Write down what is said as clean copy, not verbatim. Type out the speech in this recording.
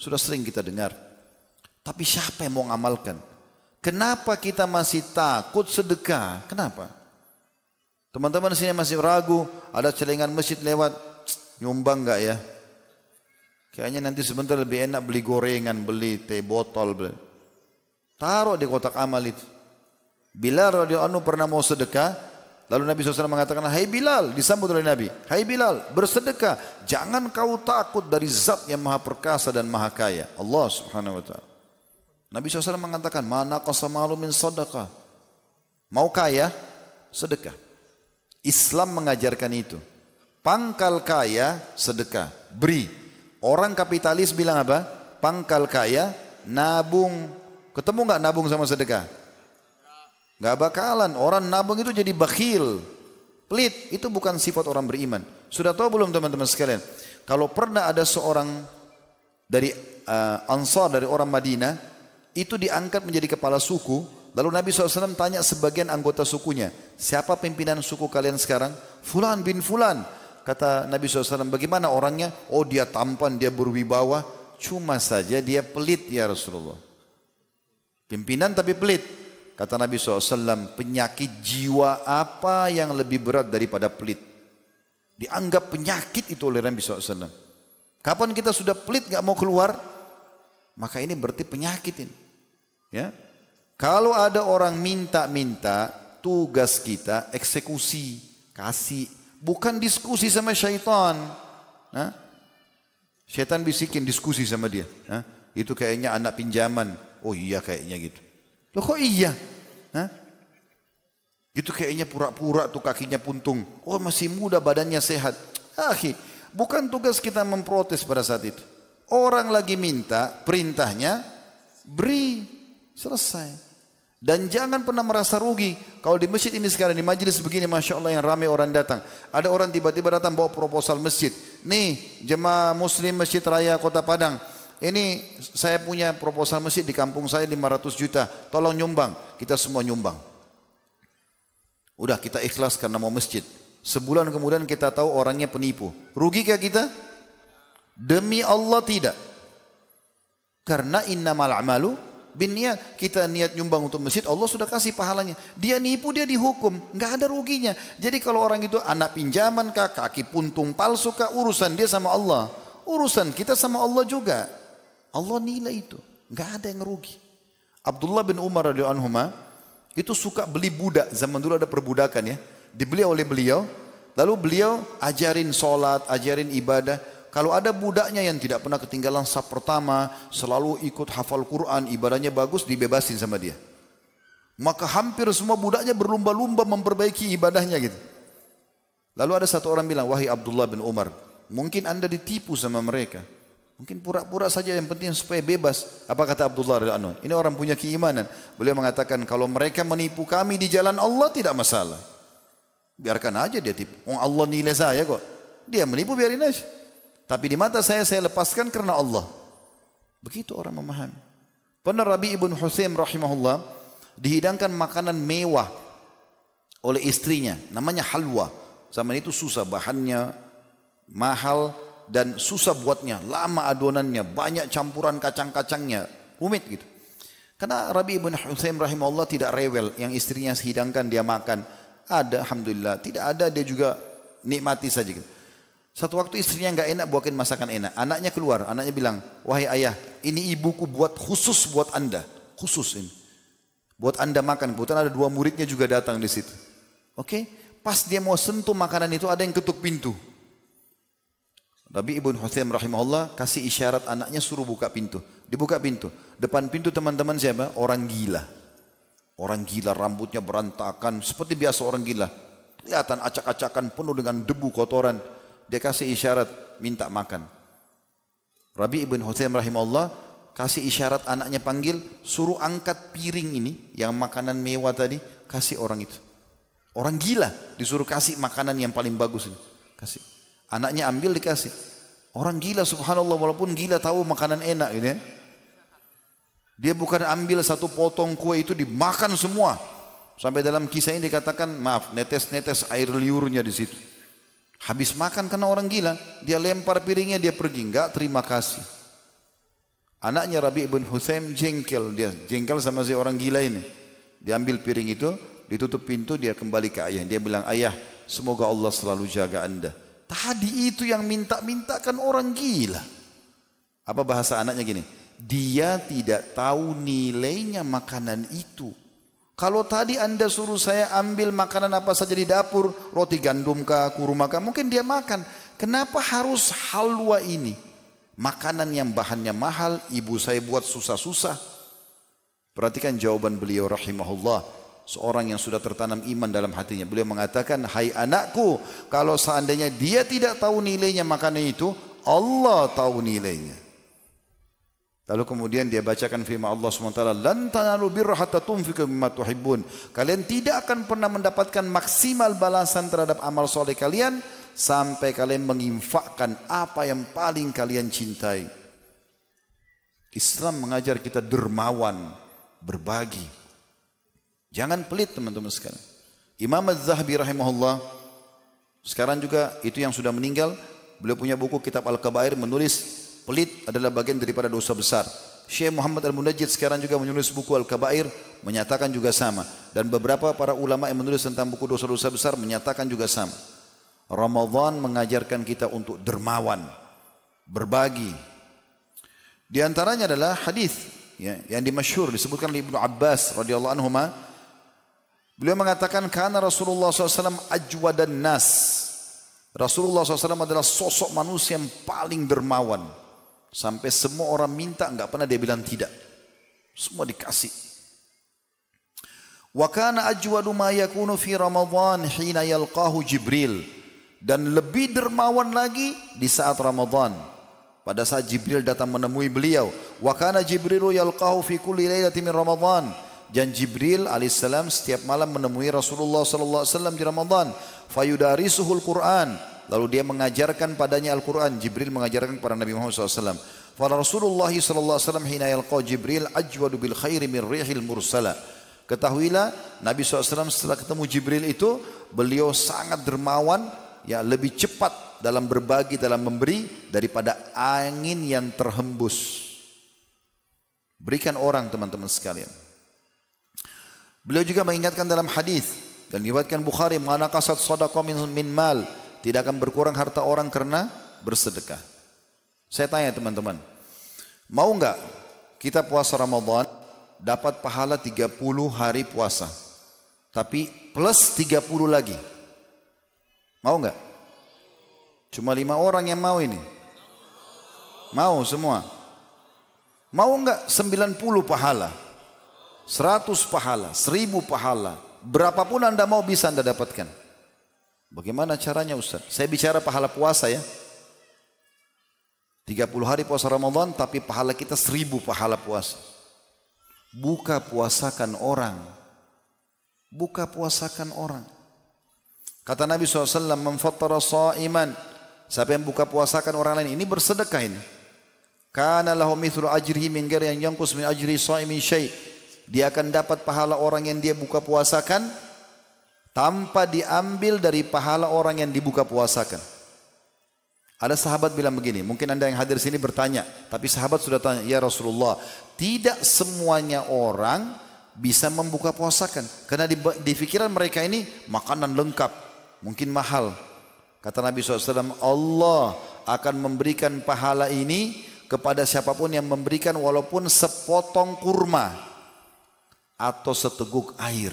Sudah sering kita dengar. Tapi siapa yang mau ngamalkan? Kenapa kita masih takut sedekah? Kenapa? Teman-teman di sini masih ragu, ada celengan masjid lewat, nyumbang enggak ya? Kayaknya nanti sebentar lebih enak beli gorengan, beli teh botol. Taruh di kotak amal itu. Bilal radhiyallahu anhu pernah mau sedekah, lalu Nabi SAW mengatakan, hai Bilal, disambut oleh Nabi, hai Bilal, bersedekah, jangan kau takut dari zat yang maha perkasa dan maha kaya, Allah subhanahu wa ta'ala. Nabi SAW mengatakan, mana qasamalu min sadaqah, mau kaya, sedekah. Islam mengajarkan itu. Pangkal kaya, sedekah, beri. Orang kapitalis bilang apa? Pangkal kaya, nabung. Ketemu nggak nabung sama sedekah? Nggak bakalan. Orang nabung itu jadi bakhil, pelit. Itu bukan sifat orang beriman. Sudah tahu belum teman-teman sekalian? Kalau pernah ada seorang dari Ansar, dari orang Madinah, itu diangkat menjadi kepala suku. Lalu Nabi SAW tanya sebagian anggota sukunya, siapa pimpinan suku kalian sekarang? Fulan bin Fulan. Kata Nabi SAW, bagaimana orangnya? Oh, dia tampan, dia berwibawa. Cuma saja dia pelit ya Rasulullah. Pimpinan tapi pelit. Kata Nabi SAW, penyakit jiwa apa yang lebih berat daripada pelit? Dianggap penyakit itu oleh Nabi SAW. Kapan kita sudah pelit gak mau keluar? Maka ini berarti penyakit ini. Ya. Kalau ada orang minta-minta, tugas kita eksekusi, kasih. Bukan diskusi sama syaitan. Nah, syaitan bisikin diskusi sama dia. Nah, itu kayaknya anak pinjaman. Oh iya kayaknya gitu. Loh kok iya? Nah, itu kayaknya pura-pura tuh kakinya puntung. Oh masih muda badannya sehat. Akhi, bukan tugas kita memprotes pada saat itu. Orang lagi minta, perintahnya beri. Selesai. Dan jangan pernah merasa rugi. Kalau di masjid ini sekarang, di majelis begini, Masya Allah yang ramai orang datang. Ada orang tiba-tiba datang bawa proposal masjid. Nih, jemaah muslim Masjid Raya Kota Padang. Ini saya punya proposal masjid di kampung saya 500 juta. Tolong nyumbang. Kita semua nyumbang. Udah kita ikhlas karena mau masjid. Sebulan kemudian kita tahu orangnya penipu. Rugikah kita? Demi Allah tidak. Karena innamal a'malu binniat, kita niat nyumbang untuk masjid, Allah sudah kasih pahalanya. Dia nipu, dia dihukum, nggak ada ruginya. Jadi kalau orang itu anak pinjaman kah, kaki puntung palsu kah, urusan dia sama Allah, urusan kita sama Allah juga. Allah nilai itu, nggak ada yang rugi. Abdullah bin Umar radhiyallahu anhuma itu suka beli budak. Zaman dulu ada perbudakan ya, dibeli oleh beliau, lalu beliau ajarin sholat, ajarin ibadah. Kalau ada budaknya yang tidak pernah ketinggalan saf pertama, selalu ikut hafal Quran, ibadahnya bagus, dibebasin sama dia. Maka hampir semua budaknya berlumba-lumba memperbaiki ibadahnya gitu. Lalu ada satu orang bilang, wahai Abdullah bin Umar, mungkin anda ditipu sama mereka. Mungkin pura-pura saja, yang penting supaya bebas. Apa kata Abdullah radhiyallahu anhu? Ini orang punya keimanan. Beliau mengatakan, kalau mereka menipu kami di jalan Allah tidak masalah. Biarkan aja dia tipu. Allah nilai saya kok. Dia menipu biarin aja. Tapi di mata saya lepaskan karena Allah. Begitu orang memahami. Pernah Rabi ibn Husaim rahimahullah dihidangkan makanan mewah oleh istrinya. Namanya halwa. Zaman itu susah, bahannya mahal dan susah buatnya. Lama adonannya, banyak campuran kacang-kacangnya. Rumit gitu. Karena Rabi ibn Husaim rahimahullah tidak rewel. Yang istrinya hidangkan dia makan. Ada, alhamdulillah. Tidak ada, dia juga nikmati saja gitu. Satu waktu istrinya nggak enak buatin masakan enak. Anaknya keluar, anaknya bilang, wahai ayah, ini ibuku buat khusus buat anda. Khusus ini. Buat anda makan. Kebetulan ada 2 muridnya juga datang di situ. Oke? Pas dia mau sentuh makanan itu ada yang ketuk pintu. Rabi ibn Husaim rahimahullah kasih isyarat anaknya suruh buka pintu. Dibuka pintu. Depan pintu teman-teman siapa? Orang gila. Orang gila rambutnya berantakan. Seperti biasa orang gila. Kelihatan acak-acakan penuh dengan debu kotoran. Dia kasih isyarat minta makan. Rabi ibn Husaim rahimahullah kasih isyarat anaknya panggil, suruh angkat piring ini yang makanan mewah tadi, kasih orang itu. Orang gila disuruh kasih makanan yang paling bagus ini. Kasih. Anaknya ambil dikasih. Orang gila subhanallah, walaupun gila tahu makanan enak gitu ya. Dia bukan ambil satu potong kue itu dimakan semua. Sampai dalam kisah ini dikatakan, maaf, netes-netes air liurnya di situ. Habis makan karena orang gila, dia lempar piringnya, dia pergi, enggak terima kasih. Anaknya Rabi' bin Hutsaim jengkel sama si orang gila ini. Diambil piring itu, ditutup pintu, dia kembali ke ayah. Dia bilang, ayah, semoga Allah selalu jaga anda. Tadi itu yang minta-mintakan orang gila. Apa bahasa anaknya gini? Dia tidak tahu nilainya makanan itu. Kalau tadi anda suruh saya ambil makanan apa saja di dapur, roti gandum kah, kurma kah, mungkin dia makan. Kenapa harus halwa ini? Makanan yang bahannya mahal, ibu saya buat susah-susah. Perhatikan jawaban beliau rahimahullah. Seorang yang sudah tertanam iman dalam hatinya. Beliau mengatakan, hai anakku, kalau seandainya dia tidak tahu nilainya makanan itu, Allah tahu nilainya. Lalu kemudian dia bacakan firman Allah SWT, lan tanalu birra hatta tunfiqu mimma tuhibbun. Kalian tidak akan pernah mendapatkan maksimal balasan terhadap amal soleh kalian sampai kalian menginfakkan apa yang paling kalian cintai. Islam mengajar kita dermawan, berbagi. Jangan pelit teman-teman sekalian. Imam Az-Zahabi rahimahullah, sekarang juga itu yang sudah meninggal, beliau punya buku Kitab Al-Kabair menulis pelit adalah bagian daripada dosa besar. Syekh Muhammad Al-Munajjid sekarang juga menulis buku Al-Kabair, menyatakan juga sama. Dan beberapa para ulama yang menulis tentang buku dosa-dosa besar menyatakan juga sama. Ramadan mengajarkan kita untuk dermawan, berbagi. Di antaranya adalah hadis ya, yang dimasyhur disebutkan oleh Ibnu Abbas radhiyallahu anhuma. Beliau mengatakan karena Rasulullah SAW ajwadan nas. Rasulullah SAW adalah sosok manusia yang paling dermawan. Sampai semua orang minta, enggak pernah dia bilang tidak. Semua dikasih. Wa kana ajwadu ma yakunu fi Ramadan hina yalqahu Jibril. Dan lebih dermawan lagi di saat Ramadan. Pada saat Jibril datang menemui beliau. Wa kana Jibrilu yalqahu fi kulli lailatin min Ramadan. Dan Jibril alaihissalam setiap malam menemui Rasulullah sallallahu alaihi wasallam di Ramadan. Fayudarisuhul Quran. Lalu dia mengajarkan padanya Al-Quran. Jibril mengajarkan kepada Nabi Muhammad SAW. Fala Rasulullah SAW hina yalqa Jibril ajwadu bil khairi min rihil mursala. Ketahuilah Nabi SAW setelah ketemu Jibril itu, beliau sangat dermawan, ya lebih cepat dalam berbagi, dalam memberi daripada angin yang terhembus. Berikan orang teman-teman sekalian. Beliau juga mengingatkan dalam hadis dan diriwayatkan Bukhari, mana kasat sadaqah min mal. Tidak akan berkurang harta orang karena bersedekah. Saya tanya teman-teman, mau enggak kita puasa Ramadan dapat pahala 30 hari puasa, tapi plus 30 lagi? Mau enggak? Cuma 5 orang yang mau ini. Mau semua? Mau enggak 90 pahala, 100 pahala, 1000 pahala, berapapun anda mau bisa anda dapatkan. Bagaimana caranya Ustaz? Saya bicara pahala puasa ya. 30 hari puasa Ramadan tapi pahala kita 1000 pahala puasa. Buka puasakan orang. Buka puasakan orang. Kata Nabi SAW, man fattara sha'iman. Siapa yang buka puasakan orang lain, ini bersedekah ini. Kana lahu mithlu ajrihi min ghairi an yanqus min ajri sha'imin syai'. Dia akan dapat pahala orang yang dia buka puasakan tanpa diambil dari pahala orang yang dibuka puasakan. Ada sahabat bilang begini, mungkin anda yang hadir sini bertanya, tapi sahabat sudah tanya, ya Rasulullah, tidak semuanya orang bisa membuka puasakan. Karena di pikiran mereka ini makanan lengkap, mungkin mahal. Kata Nabi SAW, Allah akan memberikan pahala ini kepada siapapun yang memberikan walaupun sepotong kurma atau seteguk air.